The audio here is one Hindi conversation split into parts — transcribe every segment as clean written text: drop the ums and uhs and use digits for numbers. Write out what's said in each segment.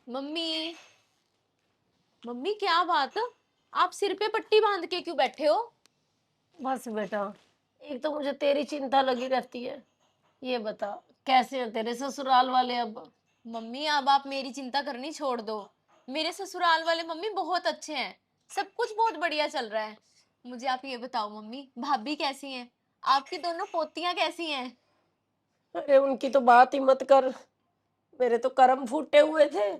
मम्मी। मम्मी क्या बात। आप सिर पे पट्टी बांध के क्यों बैठे हो? बस बेटा, एक तो मुझे तेरी चिंता लगी रहती है। ये बता, कैसे हैं तेरे ससुराल वाले अब? मम्मी अब आप मेरी चिंता करनी छोड़ दो। मेरे ससुराल वाले मम्मी बहुत अच्छे हैं। सब कुछ बहुत बढ़िया चल रहा है। मुझे आप ये बताओ मम्मी, भाभी कैसी हैं? आपकी दोनों पोतियां कैसी हैं? अरे उनकी तो बात ही मत कर। मेरे तो कर्म फूटे हुए थे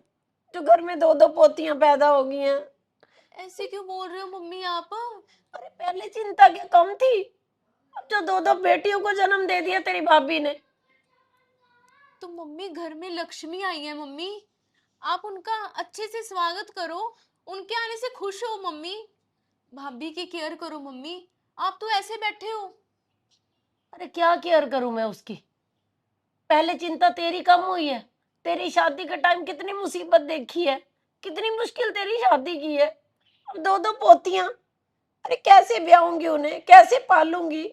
जो घर में दो दो पोतियां पैदा हो गई हैं। ऐसे क्यों बोल रहे हो मम्मी आप? अरे पहले चिंता क्या कम थी, अब जो दो दो बेटियों को जन्म दे दिया तेरी भाभी ने। तो मम्मी घर में लक्ष्मी आई है मम्मी। आप उनका अच्छे से स्वागत करो। उनके आने से खुश हो मम्मी। भाभी की केयर करो मम्मी। आप तो ऐसे बैठे हो। अरे क्या केयर करूं मैं उसकी? पहले चिंता तेरी कम हुई है। तेरी शादी के टाइम कितनी मुसीबत देखी है, कितनी मुश्किल तेरी शादी की है। अब दो दो पोतियां, अरे कैसे ब्याहूंगी उन्हें, कैसे पालूंगी?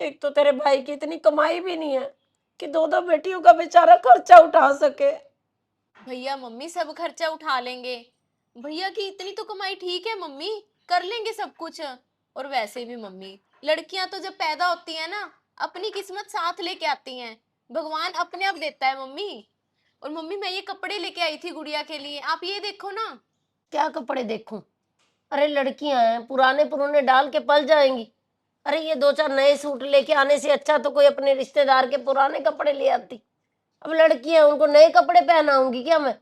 एक तो तेरे भाई की इतनी कमाई भी नहीं है कि दो दो बेटियों का बेचारा खर्चा उठा सके। भैया मम्मी सब खर्चा उठा लेंगे। भैया की इतनी तो कमाई ठीक है मम्मी। कर लेंगे सब कुछ। और वैसे भी मम्मी, लड़कियां तो जब पैदा होती है ना, अपनी किस्मत साथ लेके आती हैं। भगवान अपने आप देता है मम्मी। और मम्मी मैं ये कपड़े लेके आई थी गुड़िया के लिए, आप ये देखो ना। क्या कपड़े देखूं? अरे लड़कियां हैं, पुराने पुराने डाल के पल जाएंगी। अरे ये दो चार नए सूट लेके आने से अच्छा तो कोई अपने रिश्तेदार के पुराने कपड़े ले आती। अब लड़कियां हैं, उनको नए कपड़े पहनाऊंगी क्या मैं?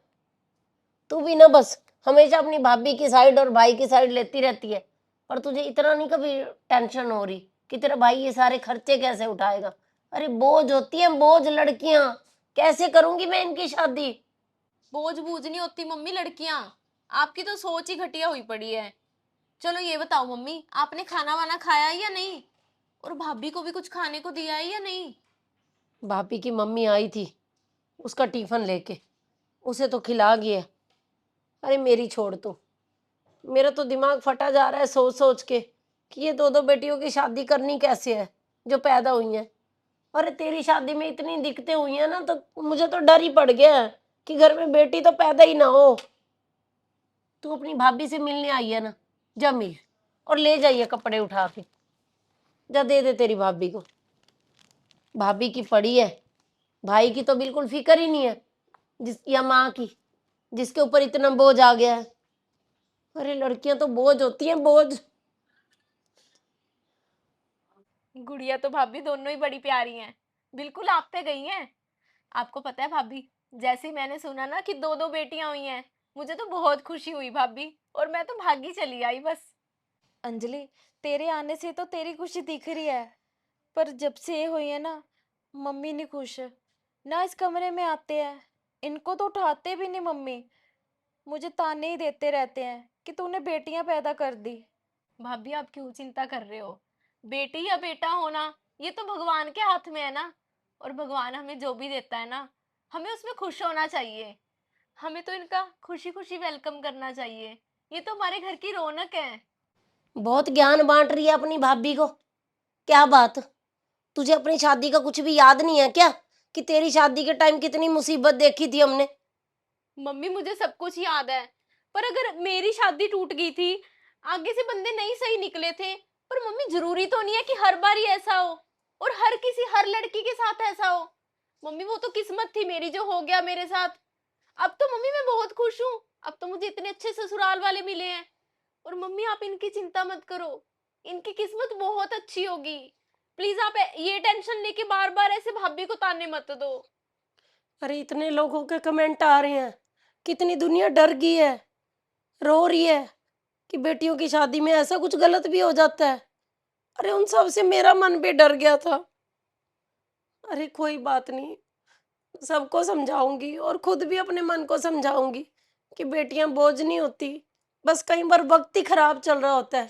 तू भी ना बस हमेशा अपनी भाभी की साइड और भाई की साइड लेती रहती है। पर तुझे इतना नहीं कभी टेंशन हो रही कि तेरा भाई ये सारे खर्चे कैसे उठाएगा? अरे बोझ होती है बोझ लड़कियां। कैसे करूंगी मैं इनकी शादी? बोझ बूझ नहीं होती मम्मी लड़कियां। आपकी तो सोच ही घटिया हुई पड़ी है। चलो ये बताओ मम्मी, आपने खाना वाना खाया है या नहीं? और भाभी को भी कुछ खाने को दिया है या नहीं? भाभी की मम्मी आई थी, उसका टिफिन लेके, उसे तो खिला गया। अरे मेरी छोड़ तू। मेरा तो दिमाग फटा जा रहा है सोच सोच के कि ये दो दो बेटियों की शादी करनी कैसे है जो पैदा हुई हैं। अरे तेरी शादी में इतनी दिक्कतें हुई हैं ना, तो मुझे तो डर ही पड़ गया है कि घर में बेटी तो पैदा ही ना हो। तू अपनी भाभी से मिलने आई है ना, जा मिल और ले जाइए कपड़े उठा के। जा दे दे तेरी भाभी को। भाभी की पड़ी है, भाई की तो बिल्कुल फिक्र ही नहीं है, जिस या माँ की जिसके ऊपर इतना बोझ आ गया है। अरे लड़कियां तो बोझ होती हैं बोझ। गुड़िया तो भाभी दोनों ही बड़ी प्यारी हैं। बिल्कुल आप पे गई हैं। आपको पता है भाभी, जैसे ही मैंने सुना ना कि दो दो बेटियां हुई हैं, मुझे तो बहुत खुशी हुई भाभी। और मैं तो भागी चली आई बस। अंजलि, तेरे आने से तो तेरी खुशी दिख रही है, पर जब से ये हुई है ना, मम्मी नहीं खुश ना। इस कमरे में आते हैं, इनको तो उठाते भी नहीं मम्मी। मुझे ताने ही देते रहते हैं कि तूने बेटियां पैदा कर दी। भाभी आप क्यों चिंता कर रहे हो? बेटी या बेटा होना, ये तो भगवान के हाथ में है ना। और भगवान हमें जो भी देता है ना, हमें उसमें खुश होना चाहिए। हमें तो इनका खुशी खुशी वेलकम करना चाहिए। ये तो हमारे घर की रौनक है। बहुत ज्ञान बांट रही है अपनी भाभी को। क्या बात, तुझे अपनी शादी का कुछ भी याद नहीं है क्या कि तेरी शादी के टाइम कितनी मुसीबत देखी थी हमने? मम्मी मुझे सब कुछ याद है। पर अगर मेरी शादी टूट गई थी, आगे से बंदे नहीं सही निकले थे, पर मम्मी जरूरी तो नहीं है कि हर बार ही ऐसा हो। और हर लड़की के साथ ऐसा हो। मम्मी वो तो किस्मत थी मेरी जो हो गया मेरे साथ। अब तो मम्मी मैं बहुत खुश हूँ। अब तो मुझे इतने अच्छे ससुराल वाले मिले हैं। और मम्मी आप इनकी चिंता मत करो। इनकी किस्मत बहुत अच्छी होगी। प्लीज आप ये टेंशन लेके बार बार ऐसे भाभी को ताने मत दो। अरे इतने लोगों के कमेंट आ रहे हैं, कितनी दुनिया डर गई है, रो रही है कि बेटियों की शादी में ऐसा कुछ गलत भी हो जाता है। अरे उन सब से मेरा मन भी डर गया था। अरे कोई बात नहीं, सबको समझाऊंगी और खुद भी अपने मन को समझाऊंगी कि बेटियां बोझ नहीं होती। बस कई बार वक्त ही खराब चल रहा होता है,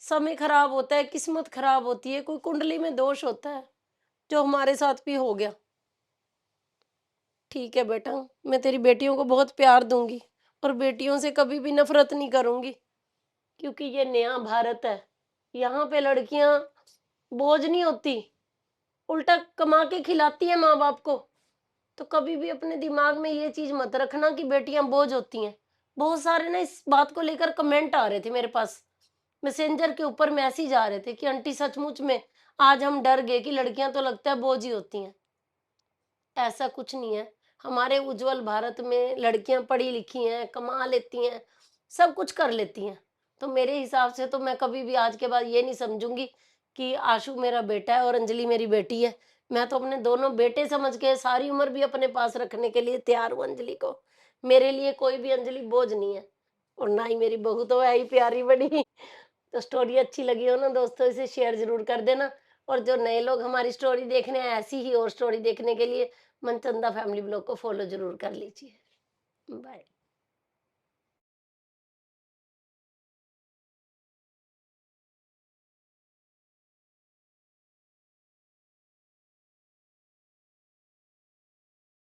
समय खराब होता है, किस्मत खराब होती है, कोई कुंडली में दोष होता है, जो हमारे साथ भी हो गया। ठीक है बेटा, मैं तेरी बेटियों को बहुत प्यार दूंगी और बेटियों से कभी भी नफरत नहीं करूंगी, क्योंकि ये नया भारत है। यहाँ पे लड़कियां बोझ नहीं होती, उल्टा कमा के खिलाती है माँ बाप को। तो कभी भी अपने दिमाग में ये चीज मत रखना कि बेटियां बोझ होती हैं। बहुत सारे ना इस बात को लेकर कमेंट आ रहे थे मेरे पास, मैसेंजर के ऊपर मैसेज आ रहे थे कि आंटी सचमुच में आज हम डर गए कि लड़कियां तो लगता है बोझ ही होती हैं। ऐसा कुछ नहीं है। हमारे उज्जवल भारत में लड़कियां पढ़ी लिखी हैं, कमा लेती हैं, सब कुछ कर लेती हैं। तो मेरे हिसाब से तो मैं कभी भी आज के बाद ये नहीं समझूंगी कि आशु मेरा बेटा है और अंजलि मेरी बेटी है। मैं तो अपने दोनों बेटे समझ के सारी उम्र भी अपने पास रखने के लिए तैयार हूँ अंजलि को। मेरे लिए कोई भी अंजलि बोझ नहीं है, और ना ही मेरी बहू तो है ही प्यारी बड़ी। तो स्टोरी अच्छी लगी हो ना दोस्तों, इसे शेयर जरूर कर देना। और जो नए लोग हमारी स्टोरी देखने हैं, ऐसी ही और स्टोरी देखने के लिए मनचंदा फैमिली ब्लॉग को फॉलो जरूर कर लीजिए। बाय।